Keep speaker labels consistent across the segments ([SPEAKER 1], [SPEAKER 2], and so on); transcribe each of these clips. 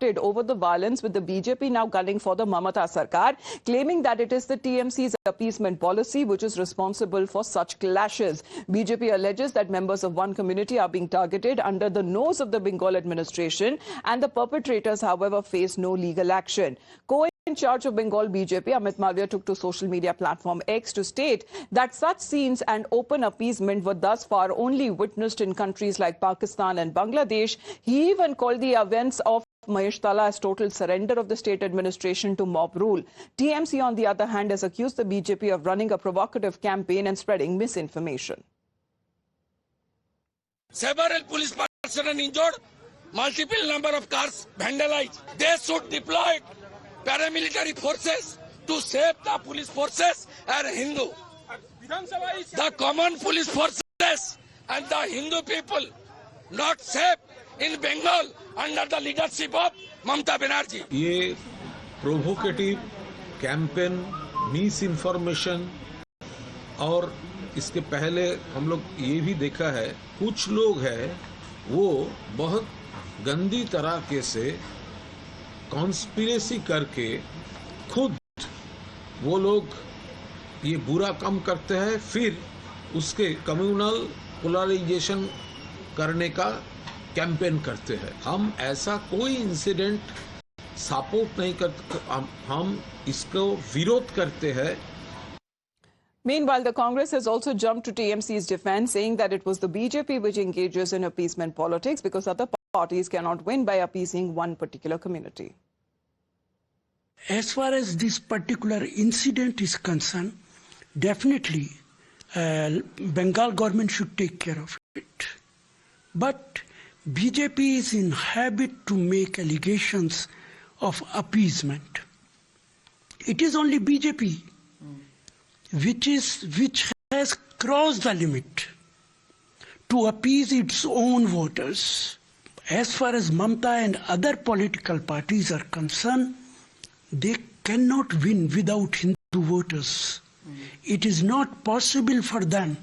[SPEAKER 1] reported over the violence, with the BJP now gunning for the Mamata Sarkar, claiming that it is the TMC's appeasement policy which is responsible for such clashes. BJP alleges that members of one community are being targeted under the nose of the Bengal administration, and the perpetrators, however, face no legal action. In charge of Bengal BJP, Amit Malviya, took to social media platform X to state that such scenes and open appeasement were thus far only witnessed in countries like Pakistan and Bangladesh. He even called the events of Maheshtala as total surrender of the state administration to mob rule. TMC, on the other hand, has accused the BJP of running a provocative campaign and spreading misinformation.
[SPEAKER 2] Several police personnel injured, multiple number of cars vandalized. They should deploy paramilitary forces to save the police forces and Hindu. The common police forces and the Hindu people not safe in Bengal under the leadership of Mamata Banerjee.
[SPEAKER 3] ये provocative campaign, miss information, और इसके पहले हम लोग ये भी देखा है, कुछ लोग हैं वो बहुत गंदी तरीके से कॉन्स्पिरेसी करके खुद वो लोग ये बुरा काम करते हैं, फिर उसके कम्युनल पोलराइजेशन करने का कैंपेन करते हैं. हम ऐसा कोई इंसिडेंट सपोर्ट नहीं करते, हम इसको विरोध करते हैं.
[SPEAKER 1] Meanwhile, the Congress has also jumped to TMC's defense, saying that it was the BJP which engages in appeasement politics because other parties cannot win by appeasing one particular community.
[SPEAKER 4] As far as this particular incident is concerned, definitely Bengal government should take care of it. But BJP is in habit to make allegations of appeasement. It is only BJP which has crossed the limit to appease its own voters. As far as Mamata and other political parties are concerned, they cannot win without Hindu voters. It is not possible for them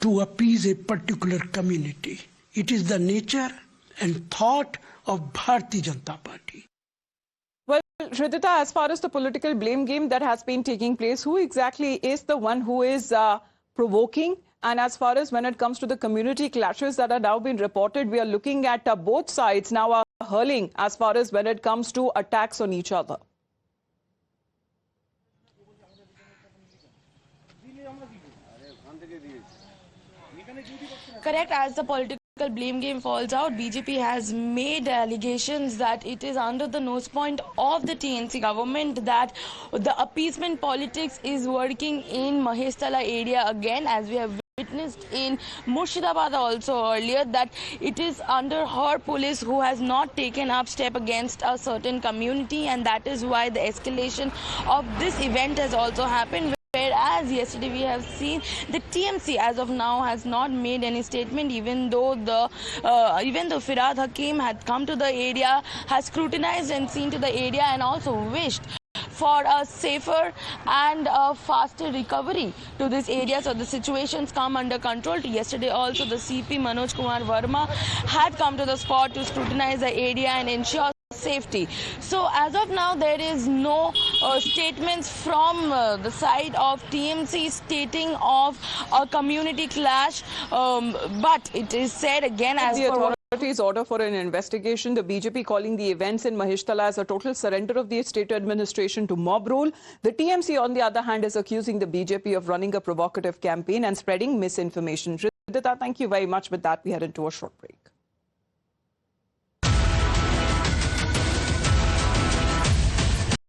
[SPEAKER 4] to appease a particular community. It is the nature and thought of Bharatiya Janata Party.
[SPEAKER 1] Well, Hridita, as far as the political blame game that has been taking place, who exactly is the one who is provoking? And as far as when it comes to the community clashes that are now being reported, we are looking at both sides now are hurling as far as when it comes to attacks on each other.
[SPEAKER 5] Correct. As the political blame game falls out, BJP has made allegations that it is under the nose point of the TNC government that the appeasement politics is working in Maheshtala area again, as we have witnessed in Murshidabad also earlier, that it is under her police who has not taken up step against a certain community, and that is why the escalation of this event has also happened. Whereas yesterday we have seen the TMC as of now has not made any statement, even though Firhad Hakim had come to the area, has scrutinized and seen to the area, and also wished for a safer and a faster recovery to this area, so the situations come under control. Yesterday also the CP Manoj Kumar Verma had come to the spot to scrutinize the area and ensure safety. So as of now there is no statements from the side of TMC stating of a community clash, but it is said again as
[SPEAKER 1] the
[SPEAKER 5] per
[SPEAKER 1] authorities order for an investigation, the BJP calling the events in Maheshtala as a total surrender of the state administration to mob rule. The TMC, on the other hand, is accusing the BJP of running a provocative campaign and spreading misinformation. Hridita, thank you very much. With that, we head into a short break.